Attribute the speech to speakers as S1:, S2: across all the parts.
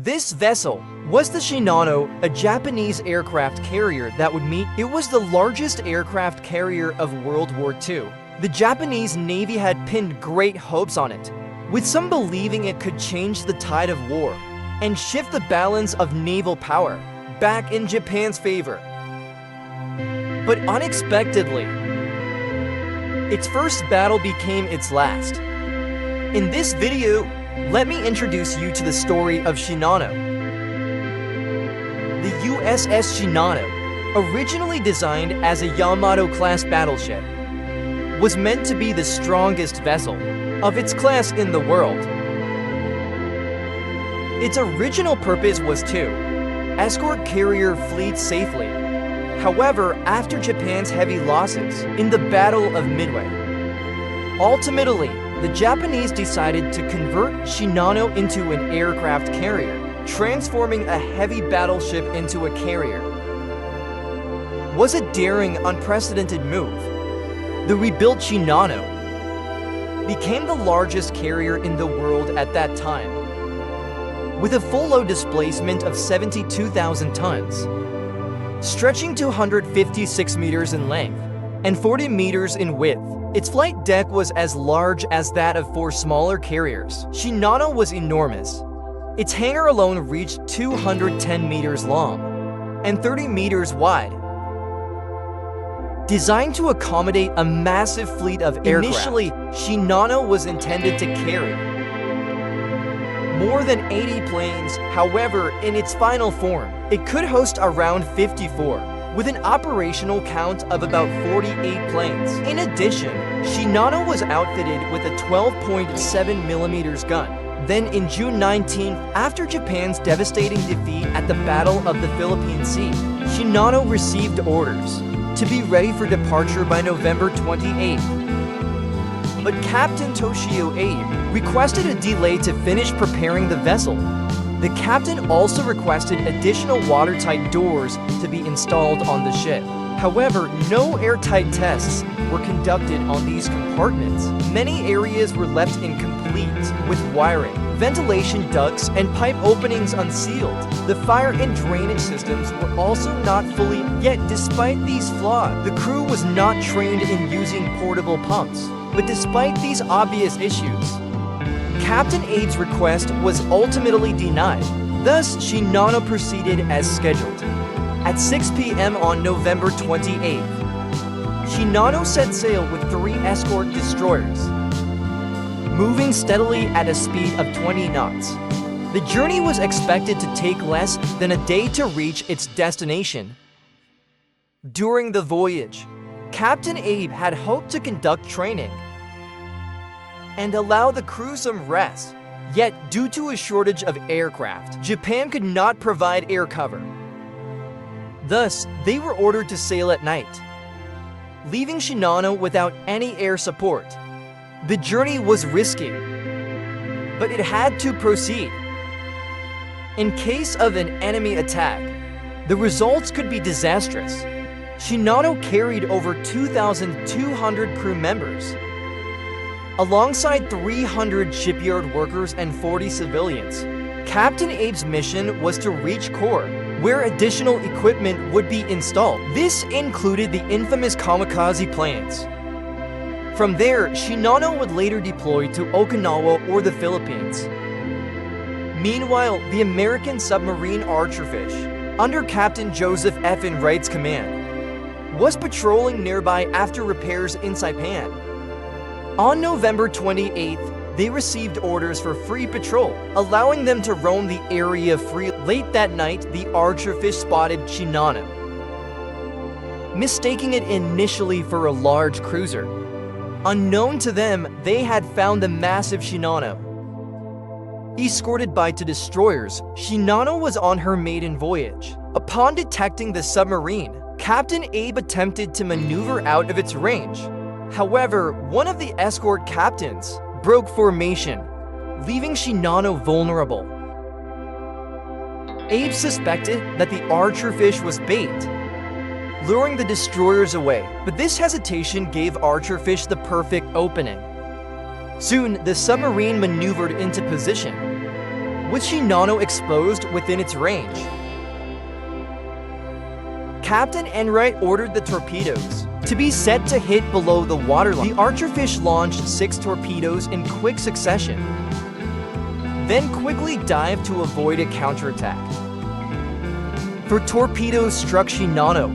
S1: This vessel was the Shinano, a Japanese aircraft carrier that would meet. It was the largest aircraft carrier of World War II. The Japanese Navy had pinned great hopes on it, with some believing it could change the tide of war and shift the balance of naval power back in Japan's favor. But unexpectedly, its first battle became its last. In this video, let me introduce you to the story of Shinano. The USS Shinano, originally designed as a Yamato-class battleship, was meant to be the strongest vessel of its class in the world. Its original purpose was to escort carrier fleets safely. However, after Japan's heavy losses in the Battle of Midway, ultimately, the Japanese decided to convert Shinano into an aircraft carrier, transforming a heavy battleship into a carrier. Was a daring, unprecedented move. The rebuilt Shinano became the largest carrier in the world at that time, with a full load displacement of 72,000 tons, stretching to 156 meters in length and 40 meters in width. Its flight deck was as large as that of 4 smaller carriers. Shinano was enormous. Its hangar alone reached 210 meters long and 30 meters wide. Designed to accommodate a massive fleet of aircraft, initially, Shinano was intended to carry more than 80 planes. However, in its final form, it could host around 54, with an operational count of about 48 planes. In addition, Shinano was outfitted with a 12.7mm gun. Then in June 19th, after Japan's devastating defeat at the Battle of the Philippine Sea, Shinano received orders to be ready for departure by November 28th. But Captain Toshio Abe requested a delay to finish preparing the vessel. The captain also requested additional watertight doors to be installed on the ship. However, no airtight tests were conducted on these compartments. Many areas were left incomplete, with wiring, ventilation ducts, and pipe openings unsealed. The fire and drainage systems were also not fully. Yet, despite these flaws, the crew was not trained in using portable pumps. But despite these obvious issues, Captain Abe's request was ultimately denied. Thus, Shinano proceeded as scheduled. At 6 p.m. on November 28th, Shinano set sail with 3 escort destroyers, moving steadily at a speed of 20 knots. The journey was expected to take less than a day to reach its destination. During the voyage, Captain Abe had hoped to conduct training and allow the crew some rest. Yet, due to a shortage of aircraft, Japan could not provide air cover. Thus, they were ordered to sail at night, leaving Shinano without any air support. The journey was risky, but it had to proceed. In case of an enemy attack, the results could be disastrous. Shinano carried over 2,200 crew members, alongside 300 shipyard workers and 40 civilians. Captain Abe's mission was to reach Kure, where additional equipment would be installed. This included the infamous kamikaze planes. From there, Shinano would later deploy to Okinawa or the Philippines. Meanwhile, the American submarine Archerfish, under Captain Joseph F. Wright's command, was patrolling nearby after repairs in Saipan. On November 28th, they received orders for free patrol, allowing them to roam the area freely. Late that night, the Archerfish spotted Shinano, mistaking it initially for a large cruiser. Unknown to them, they had found the massive Shinano. Escorted by 2 destroyers, Shinano was on her maiden voyage. Upon detecting the submarine, Captain Abe attempted to maneuver out of its range. However, one of the escort captains broke formation, leaving Shinano vulnerable. Abe suspected that the Archerfish was bait, luring the destroyers away, but this hesitation gave Archerfish the perfect opening. Soon, the submarine maneuvered into position, with Shinano exposed within its range. Captain Enright ordered the torpedoes to be set to hit below the waterline. The Archerfish launched 6 torpedoes in quick succession, then quickly dived to avoid a counterattack. 4 torpedoes struck Shinano.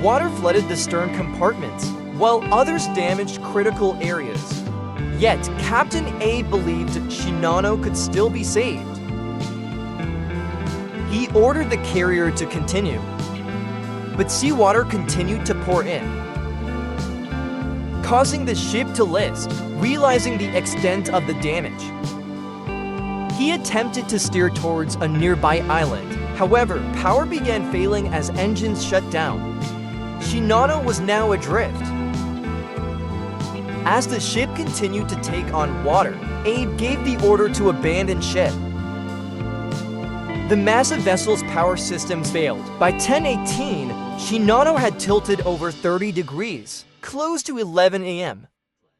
S1: Water flooded the stern compartments, while others damaged critical areas. Yet, Captain Abe believed Shinano could still be saved. He ordered the carrier to continue, but seawater continued to pour in, causing the ship to list. Realizing the extent of the damage, he attempted to steer towards a nearby island. However, power began failing as engines shut down. Shinano was now adrift. As the ship continued to take on water, Abe gave the order to abandon ship. The massive vessel's power systems failed. By 10:18, Shinano had tilted over 30 degrees, close to 11 a.m.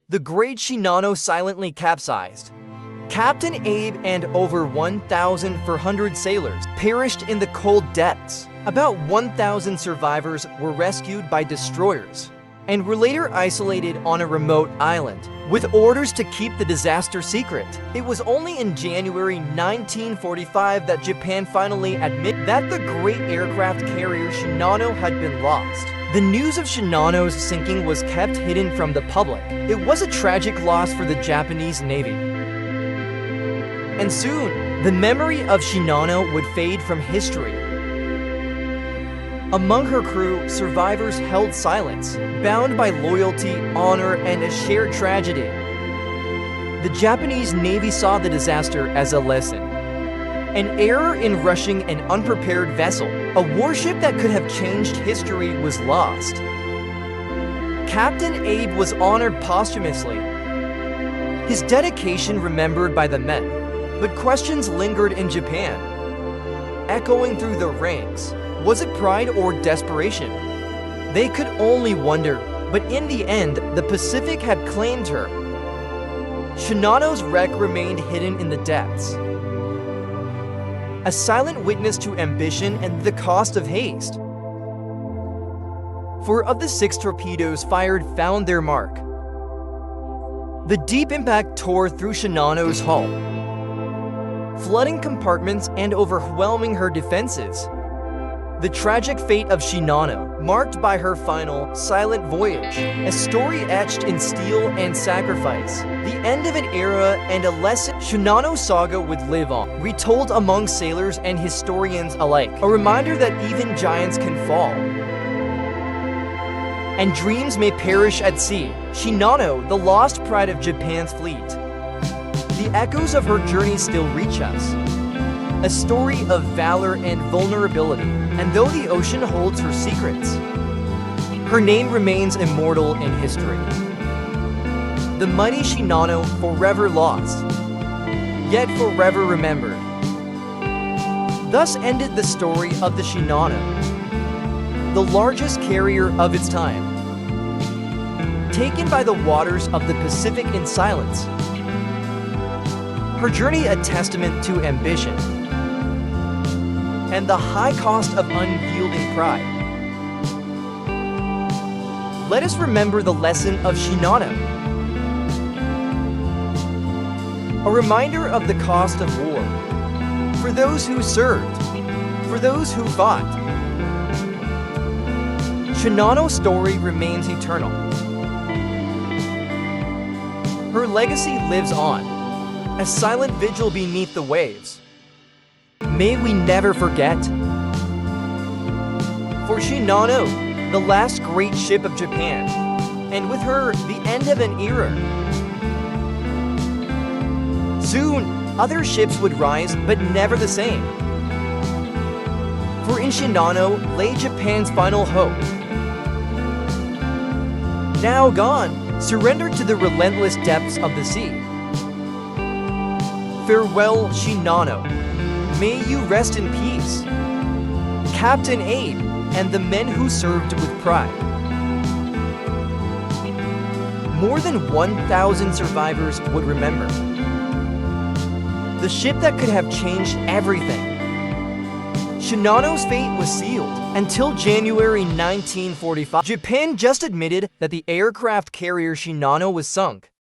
S1: The great Shinano silently capsized. Captain Abe and over 1,400 sailors perished in the cold depths. About 1,000 survivors were rescued by destroyers and were later isolated on a remote island, with orders to keep the disaster secret. It was only in January 1945 that Japan finally admitted that the great aircraft carrier Shinano had been lost. The news of Shinano's sinking was kept hidden from the public. It was a tragic loss for the Japanese Navy. And soon, the memory of Shinano would fade from history. Among her crew, survivors held silence, bound by loyalty, honor, and a shared tragedy. The Japanese Navy saw the disaster as a lesson. An error in rushing an unprepared vessel, a warship that could have changed history, was lost. Captain Abe was honored posthumously, his dedication remembered by the men, but questions lingered in Japan, echoing through the ranks. Was it pride or desperation? They could only wonder, but in the end, the Pacific had claimed her. Shinano's wreck remained hidden in the depths, a silent witness to ambition and the cost of haste. 4 of the 6 torpedoes fired found their mark. The deep impact tore through Shinano's hull, flooding compartments and overwhelming her defenses. The tragic fate of Shinano, marked by her final, silent voyage, a story etched in steel and sacrifice, the end of an era and a lesson Shinano's saga would live on, retold among sailors and historians alike, a reminder that even giants can fall, and dreams may perish at sea. Shinano, the lost pride of Japan's fleet. The echoes of her journey still reach us, a story of valor and vulnerability, and though the ocean holds her secrets, her name remains immortal in history. The mighty Shinano, forever lost, yet forever remembered. Thus ended the story of the Shinano, the largest carrier of its time, taken by the waters of the Pacific in silence. Her journey a testament to ambition and the high cost of unyielding pride. Let us remember the lesson of Shinano, a reminder of the cost of war, for those who served, for those who fought. Shinano's story remains eternal. Her legacy lives on, a silent vigil beneath the waves. May we never forget. For Shinano, the last great ship of Japan, and with her, the end of an era. Soon, other ships would rise, but never the same. For in Shinano lay Japan's final hope. Now gone, surrendered to the relentless depths of the sea. Farewell, Shinano. May you rest in peace. Captain Abe and the men who served with pride. More than 1,000 survivors would remember. the ship that could have changed everything. Shinano's fate was sealed until January 1945. Japan just admitted that the aircraft carrier Shinano was sunk.